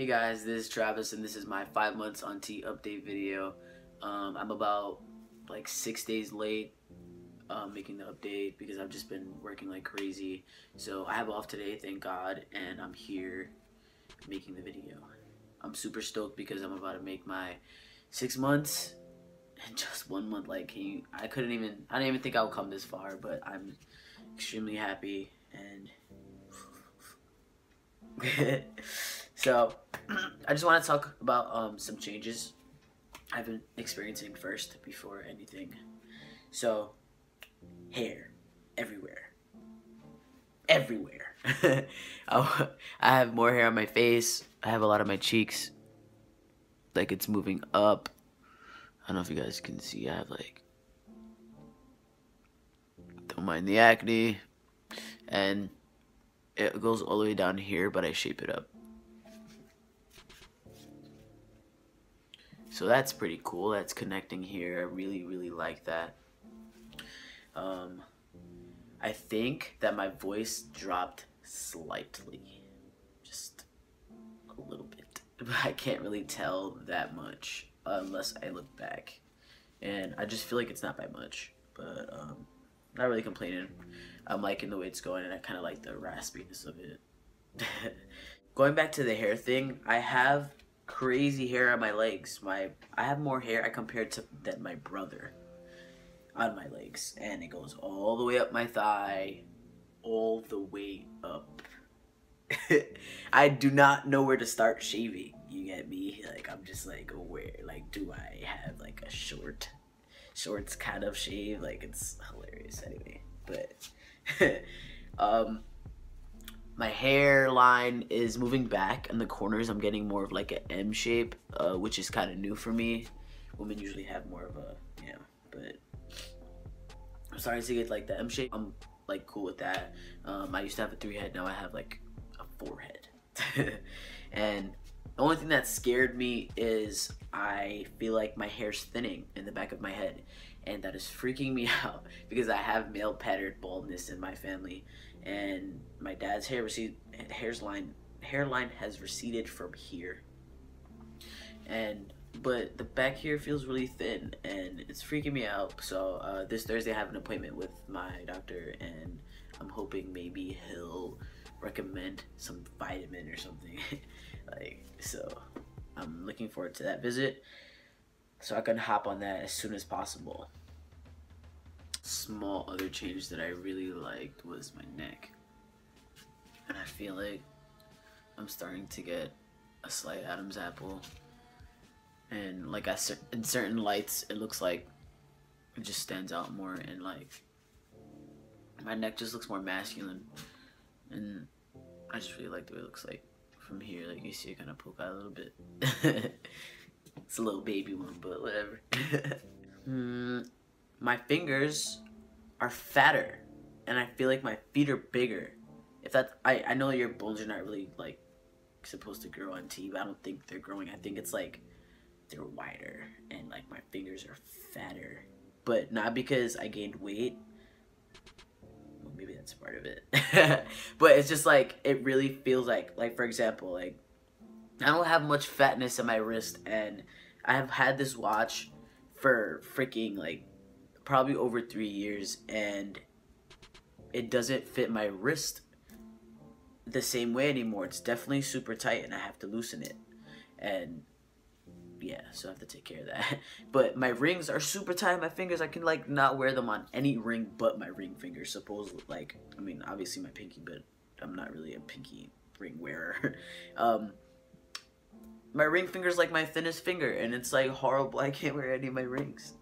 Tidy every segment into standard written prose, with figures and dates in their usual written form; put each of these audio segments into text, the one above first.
Hey guys, this is Travis and this is my 5 months on T update video. I'm about like 6 days late making the update because I've just been working like crazy. So I have off today, thank God, and I'm here making the video. I'm super stoked because I'm about to make my 6 months in just 1 month. Like I didn't even think I would come this far, but I'm extremely happy and so I just want to talk about some changes I've been experiencing first before anything. So hair everywhere. I have more hair on my face. I have a lot on my cheeks, like it's moving up. I don't know if you guys can see. I have like, don't mind the acne, and it goes all the way down here, but I shape it up. So that's pretty cool. That's connecting here. I really like that. I think that my voice dropped slightly, just a little bit, but I can't really tell that much unless I look back, and I just feel like it's not by much, but not really complaining. I'm liking the way it's going, and I kind of like the raspiness of it. Going back to the hair thing, I have crazy hair on my legs. I have more hair compared to than my brother on my legs, and it goes all the way up my thigh, all the way up. I do not know where to start shaving. You get me? Like I'm just like, where? Like, do I have like a shorts kind of shave? Like it's hilarious anyway. But my hairline is moving back in the corners. I'm getting more of like an M shape, which is kind of new for me. Women usually have more of a, but I'm starting to get like the M shape. I'm like cool with that. I used to have a 3 head, now I have like a 4 head. And the only thing that scared me is I feel like my hair's thinning in the back of my head, and that is freaking me out because I have male pattern baldness in my family, and my dad's hairline has receded from here, but the back here feels really thin and it's freaking me out. So this Thursday I have an appointment with my doctor, and I'm hoping maybe he'll recommend some vitamin or something. So I'm looking forward to that visit so I can hop on that as soon as possible. Small other change that I really liked was my neck, and I feel like I'm starting to get a slight Adam's apple, and like in certain lights it looks like it just stands out more, and like my neck just looks more masculine, and I just really like the way it looks like from here. Like you see it kind of poke out a little bit. It's a little baby one, but whatever. My fingers are fatter, and I feel like my feet are bigger. If that, I know your bones are not really like supposed to grow on T, but I don't think they're growing. I think it's like they're wider, and like my fingers are fatter, but not because I gained weight. Well, maybe that's part of it. But it's just like it really feels like for example, like I don't have much fatness in my wrist, and I have had this watch for freaking like probably over 3 years, and it doesn't fit my wrist the same way anymore. It's definitely super tight, and I have to loosen it, and yeah, so I have to take care of that. But my rings are super tight on my fingers. I can like not wear them on any ring but my ring finger, supposedly. Like, I mean, obviously my pinky, but I'm not really a pinky ring wearer. My ring finger is like my thinnest finger, and it's like horrible. I can't wear any of my rings,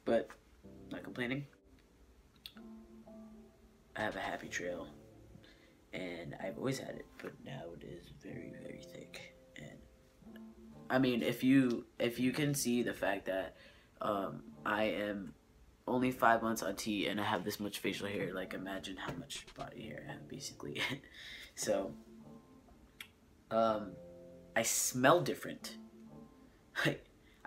but not complaining. I have a happy trail, and I've always had it, but now it is very thick. And I mean, if you can see the fact that I am only 5 months on T and I have this much facial hair, like imagine how much body hair I have basically. So I smell different.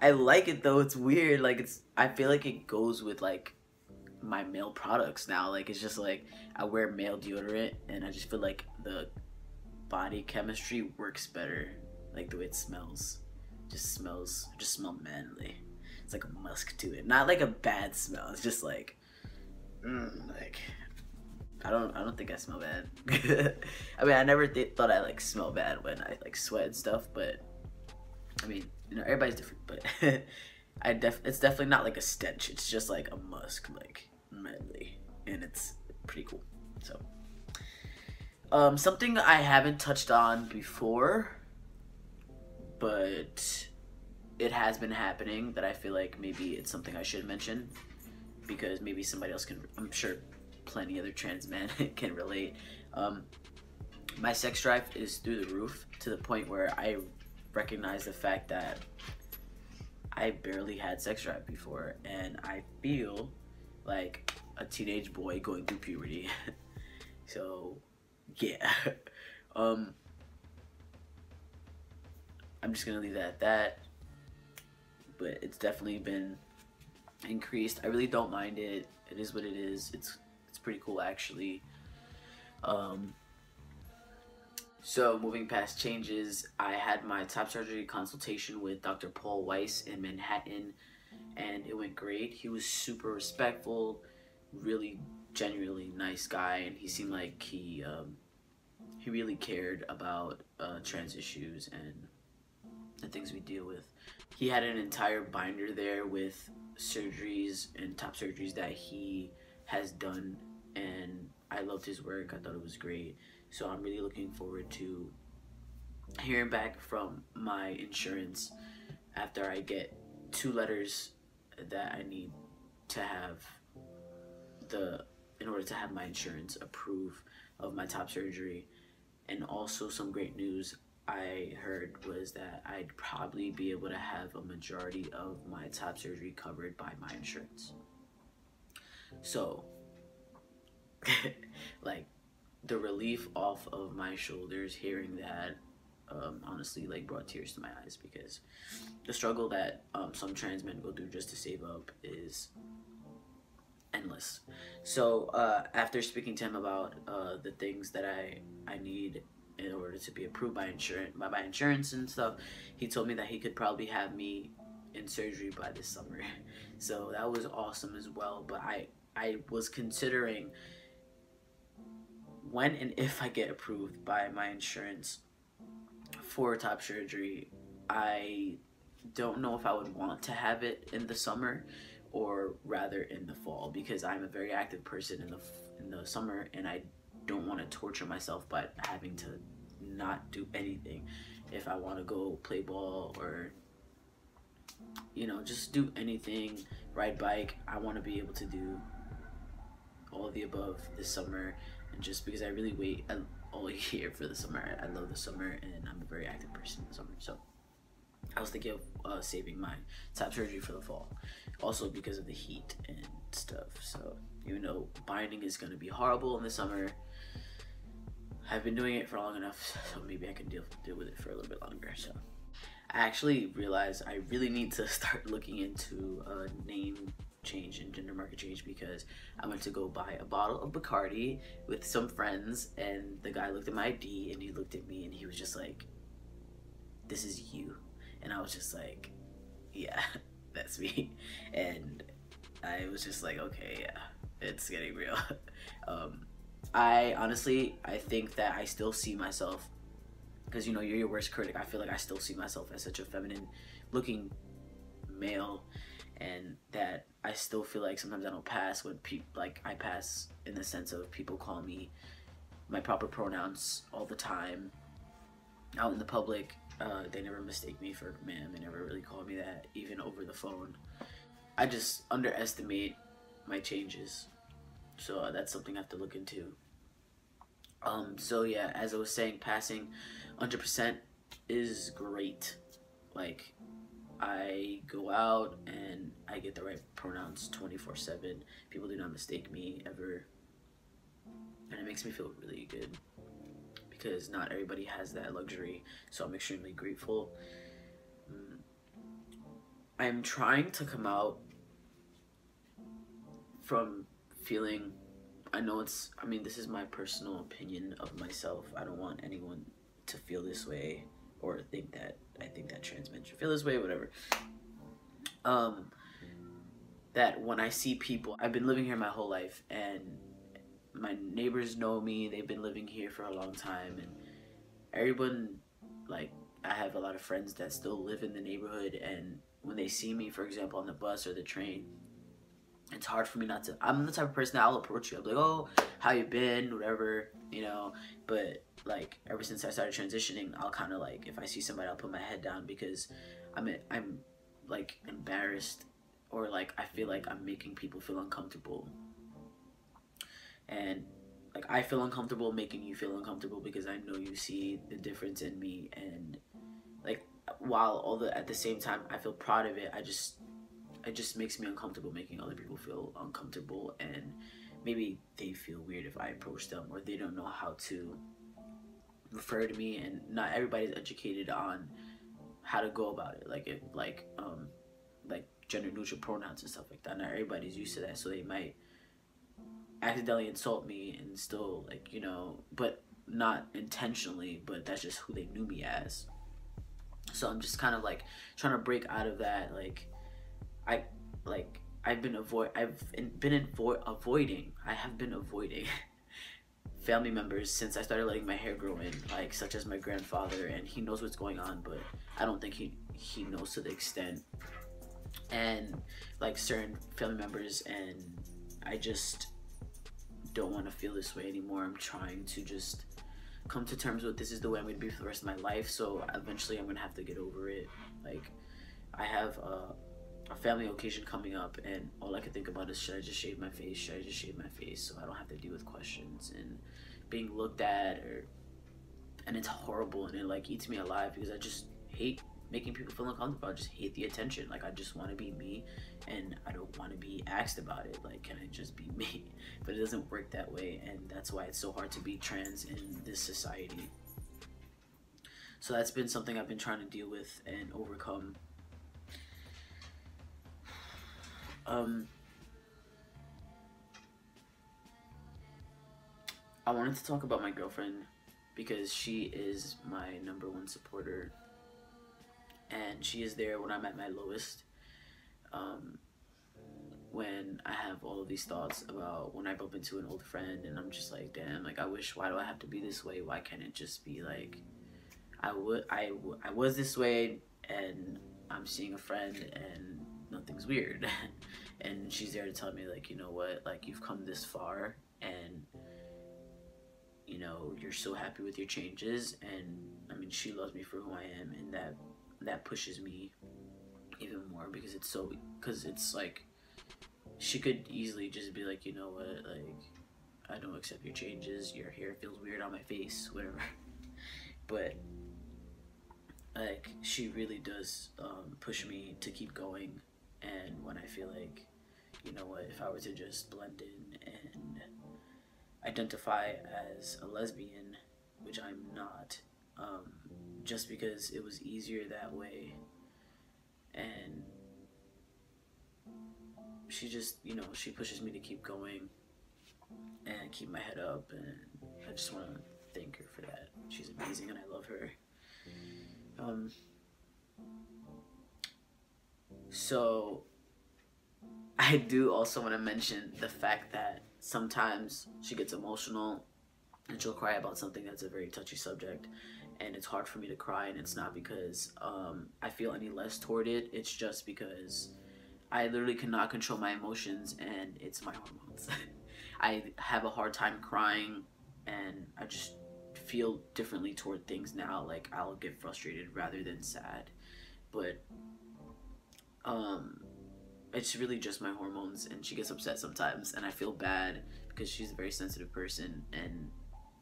I like it though. It's weird. Like I feel like it goes with like my male products now. Like it's just like I wear male deodorant, and I just feel like the body chemistry works better like the way it smells. Just smell manly. It's like a musk to it, not like a bad smell. It's just like, like I don't think I smell bad. I mean, I never thought I like smell bad when I like sweat and stuff, but I mean, you know, everybody's different. But it's definitely not like a stench. It's just like a musk, like manly, and it's pretty cool. So, something I haven't touched on before, but it has been happening that I feel like maybe it's something I should mention because maybe somebody else can. I'm sure plenty other trans men can relate. My sex drive is through the roof to the point where I recognize the fact that I barely had sex drive before, and I feel like a teenage boy going through puberty. So, yeah. I'm just gonna leave that at that. But it's definitely been increased. I really don't mind it. It is what it is. It's pretty cool actually. So moving past changes, I had my top surgery consultation with Dr. Paul Weiss in Manhattan, and it went great. He was super respectful, really genuinely nice guy, and he seemed like he really cared about trans issues and the things we deal with. He had an entire binder there with surgeries and top surgeries that he has done, and I loved his work. I thought it was great. So I'm really looking forward to hearing back from my insurance after I get 2 letters that I need to have in order to have my insurance approve of my top surgery. And also some great news I heard was that I'd probably be able to have a majority of my top surgery covered by my insurance. So, like, the relief off of my shoulders hearing that honestly like brought tears to my eyes, because the struggle that some trans men go through just to save up is endless. So after speaking to him about the things that I need in order to be approved by my insurance and stuff, he told me that he could probably have me in surgery by this summer. So that was awesome as well. But I was considering, when and if I get approved by my insurance for top surgery, I don't know if I would want to have it in the summer or rather in the fall, because I'm a very active person in the summer, and I don't want to torture myself by having to not do anything. If I want to go play ball or, you know, just do anything, ride bike, I want to be able to do all of the above this summer. And just because I really wait all year for the summer, I love the summer, and I'm a very active person in the summer. So I was thinking of saving my top surgery for the fall, also because of the heat and stuff. So even though binding is going to be horrible in the summer, I've been doing it for long enough, so maybe I can deal with it for a little bit longer. So I actually realized I really need to start looking into a name change and gender market change, because I went to go buy a bottle of Bacardi with some friends, and the guy looked at my ID and he looked at me and he was just like, "This is you." And I was just like, "Yeah, that's me." And I was just like, okay, yeah, it's getting real. I honestly think that I still see myself, because you know, you're your worst critic. I feel like I still see myself as such a feminine looking male, and that I still feel like sometimes I don't pass when I pass in the sense of people call me my proper pronouns all the time out in the public. They never mistake me for ma'am. They never really call me that, even over the phone. I just underestimate my changes, so that's something I have to look into. So yeah, as I was saying, passing 100% is great. Like, I go out and I get the right pronouns 24/7. People do not mistake me ever, and it makes me feel really good, because not everybody has that luxury. So I'm extremely grateful. I'm trying to come out from feeling, I mean, this is my personal opinion of myself. I don't want anyone to feel this way or think that I think that trans men should feel this way, whatever. Um, that when I see people, I've been living here my whole life, and my neighbors know me. They've been living here for a long time, and everyone, like, I have a lot of friends that still live in the neighborhood, and when they see me, for example, on the bus or the train, it's hard for me not to. I'm the type of person that I'll approach you. I'm like, oh, how you been, whatever, you know. But like ever since I started transitioning, I'll kind of like, if I see somebody, I'll put my head down because I'm like embarrassed, or like I feel like I'm making people feel uncomfortable, and like I feel uncomfortable making you feel uncomfortable because I know you see the difference in me, and like while all the at the same time I feel proud of it, it just makes me uncomfortable making other people feel uncomfortable, and maybe they feel weird if I approach them, or they don't know how to refer to me, and not everybody's educated on how to go about it, like if like gender neutral pronouns and stuff like that. Not everybody's used to that, so they might accidentally insult me and still, like, you know, but not intentionally, but that's just who they knew me as. So I'm just kind of like trying to break out of that. I like I've been avoiding I have been avoiding family members since I started letting my hair grow in, like such as my grandfather, and he knows what's going on, but I don't think he knows to the extent, and like certain family members, and I just don't want to feel this way anymore. I'm trying to just come to terms with this is the way I'm going to be for the rest of my life, so eventually I'm going to have to get over it. Like, I have a family occasion coming up, and all I can think about is, should I just shave my face? Should I just shave my face so I don't have to deal with questions and being looked at, and it's horrible, and it like eats me alive because I just hate making people feel uncomfortable. I just hate the attention. Like, I just want to be me, and I don't want to be asked about it. Like, can I just be me? But it doesn't work that way, and that's why it's so hard to be trans in this society. So that's been something I've been trying to deal with and overcome. I wanted to talk about my girlfriend because she is my #1 supporter, and she is there when I'm at my lowest. When I have all of these thoughts about when I bump into an old friend, and I'm just like, damn, like, why do I have to be this way? Why can't it just be like, I was this way, and I'm seeing a friend, and nothing's weird. And she's there to tell me, like, you know what, like, you've come this far, and you know, you're so happy with your changes. And I mean, she loves me for who I am, and that pushes me even more, because it's like, she could easily just be like, you know what, like, I don't accept your changes, your hair feels weird on my face, whatever. But like, she really does push me to keep going. And when I feel like, you know what, if I were to just blend in and identify as a lesbian, which I'm not, just because it was easier that way, and she just, you know, she pushes me to keep going and keep my head up, and I just want to thank her for that. She's amazing, and I love her. So I do also want to mention the fact that sometimes she gets emotional and she'll cry about something that's a very touchy subject, and it's hard for me to cry, and it's not because I feel any less toward it. It's just because I literally cannot control my emotions, and it's my hormones. I have a hard time crying, and I just feel differently toward things now. Like, I'll get frustrated rather than sad, but it's really just my hormones, and she gets upset sometimes, and I feel bad because she's a very sensitive person, and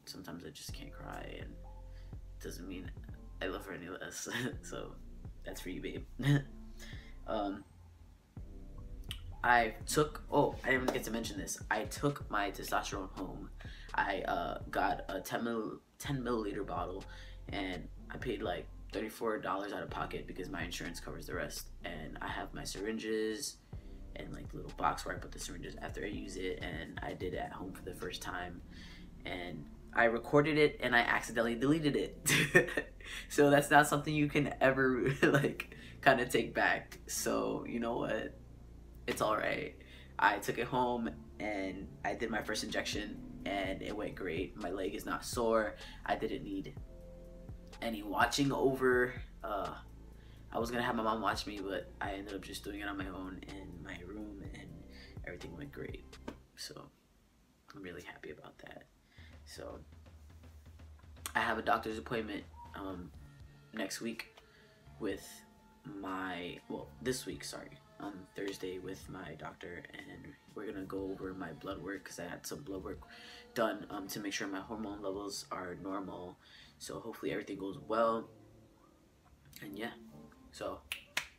sometimes I just can't cry, and it doesn't mean I love her any less. So that's for you, babe. I didn't get to mention this. I took my testosterone home. I got a 10 milliliter bottle, and I paid like $34 out of pocket because my insurance covers the rest. And I have my syringes and like the little box where I put the syringes after I use it, and I did it at home for the first time. And I recorded it and I accidentally deleted it. So that's not something you can ever like kind of take back. So you know what? It's all right. I took it home and I did my first injection and it went great. My leg is not sore. I didn't need any watching over. I was gonna have my mom watch me, but I ended up just doing it on my own in my room and everything went great. So I'm really happy about that. So I have a doctor's appointment next week with my, well, this week, sorry, on Thursday with my doctor, and we're gonna go over my blood work because I had some blood work done to make sure my hormone levels are normal. So hopefully everything goes well. And yeah, so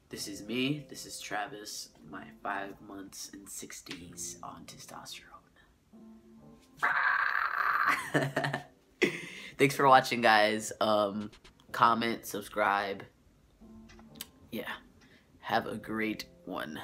this is me. This is Travis. My 5 months and 6 days on testosterone. Thanks for watching, guys. Comment, subscribe. Yeah. Have a great one.